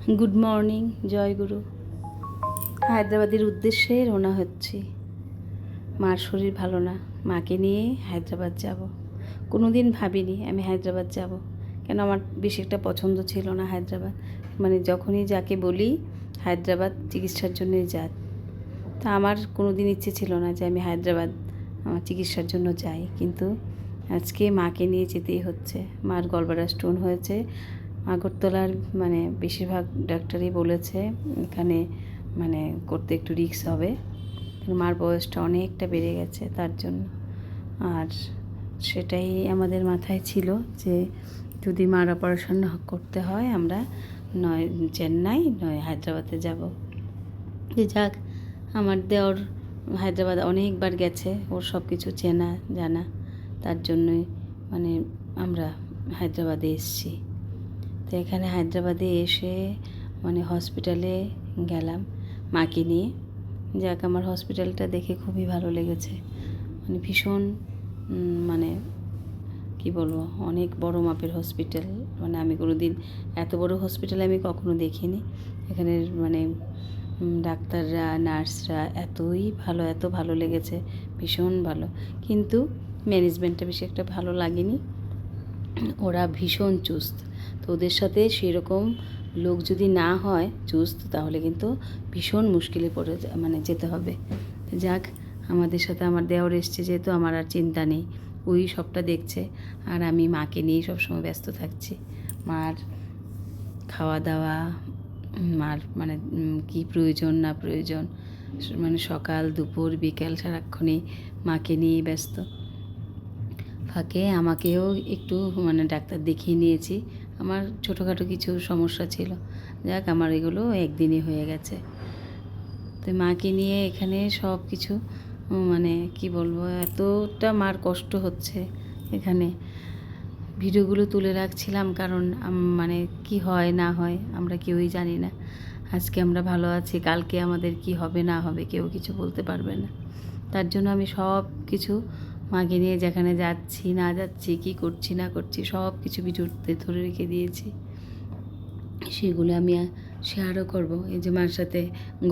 Good morning, জয়গুরু। হায়দ্রাবাদের উদ্দেশ্যে রওনা হচ্ছি। মার শরীর ভালো না, মাকে নিয়ে হায়দ্রাবাদ যাব। কোনো দিন ভাবিনি আমি হায়দ্রাবাদ যাব, কেন আমার বেশি একটা পছন্দ ছিল না হায়দ্রাবাদ। মানে যখনই যাকে বলি হায়দ্রাবাদ চিকিৎসার জন্যই যা, তা আমার কোনো দিন ইচ্ছে ছিল না যে আমি হায়দ্রাবাদ আমার চিকিৎসার জন্য যাই, কিন্তু আজকে মাকে নিয়ে যেতেই হচ্ছে। মার গলব্লাডার স্টোন হয়েছে। আগরতলার মানে বেশিরভাগ ডাক্তারই বলেছে এখানে মানে করতে একটু রিস্ক হবে, মার বয়সটা অনেকটা বেড়ে গেছে তার জন্য। আর সেটাই আমাদের মাথায় ছিল যে যদি মার অপারেশন করতে হয় আমরা নয় চেন্নাই নয় হায়দ্রাবাদে যাব। যে যাক, আমার দেওর হায়দ্রাবাদ অনেকবার গেছে, ওর সব কিছু চেনা জানা, তার জন্যই মানে আমরা হায়দ্রাবাদে এসেছি। তো এখানে হায়দ্রাবাদে এসে মানে হসপিটালে গেলাম মাকে নিয়ে। যাক, আমার হসপিটালটা দেখে খুবই ভালো লেগেছে। মানে ভীষণ মানে কি বলবো, অনেক বড় মাপের হসপিটাল। মানে আমি কোনো দিন এত বড় হসপিটাল আমি কখনো দেখিনি। এখানের মানে ডাক্তাররা নার্সরা এতই ভালো, এত ভালো লেগেছে, ভীষণ ভালো। কিন্তু ম্যানেজমেন্টটা বেশি একটা ভালো লাগেনি। ওরা ভীষণ চুস্ত, তো ওদের সাথে সেরকম লোক যদি না হয় চুস্ত, তাহলে কিন্তু ভীষণ মুশকিলে পড়ে মানে যেতে হবে। যাক, আমাদের সাথে আমার দেওর এসছে যেহেতু আমার আর চিন্তা নেই, ওই সবটা দেখছে আর আমি মাকে নিয়েই সবসময় ব্যস্ত থাকছি। মার খাওয়া দাওয়া, মার মানে কি প্রয়োজন না প্রয়োজন, মানে সকাল দুপুর বিকেল সারাক্ষণই মাকে নিয়েই ব্যস্ত। ফাঁকে আমাকেও একটু মানে ডাক্তার দেখিয়ে নিয়েছি, আমার ছোটোখাটো কিছু সমস্যা ছিল। যাক, আমার এগুলো একদিনই হয়ে গেছে। তো মাকে নিয়ে এখানে সব কিছু মানে কি বলবো, এতটা মার কষ্ট হচ্ছে এখানে। ভিডিওগুলো তুলে রাখছিলাম কারণ মানে কি হয় না হয় আমরা কেউই জানি না। আজকে আমরা ভালো আছি, কালকে আমাদের কি হবে না হবে কেউ কিছু বলতে পারবে না। তার জন্য আমি সব কিছু মাকে নিয়ে যেখানে যাচ্ছি না যাচ্ছি, কি করছি না করছি, সব কিছু ভিডিওতে ধরে রেখে দিয়েছি। সেগুলো আমি শেয়ারও করব। এই যে মার সাথে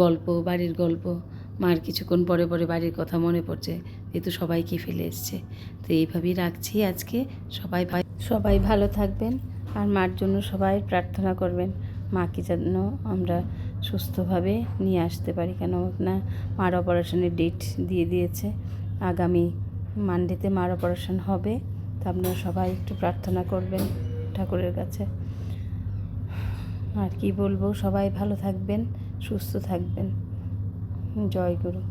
গল্প, বাড়ির গল্প, মার কিছুক্ষণ পরে পরে বাড়ির কথা মনে পড়ছে, যেহেতু সবাইকে ফেলে এসছে। তো এইভাবেই রাখছি আজকে। সবাই ভালো থাকবেন আর মার জন্য সবাই প্রার্থনা করবেন, মাকে যেন আমরা সুস্থভাবে নিয়ে আসতে পারি। কেন না, মার অপারেশনের ডেট দিয়ে দিয়েছে, আগামী মানডেতে মার অপারেশন হবে। তো আপনারা সবাই একটু প্রার্থনা করবেন ঠাকুরের কাছে। আর কি বলবো, সবাই ভালো থাকবেন, সুস্থ থাকবেন। জয় গুরু।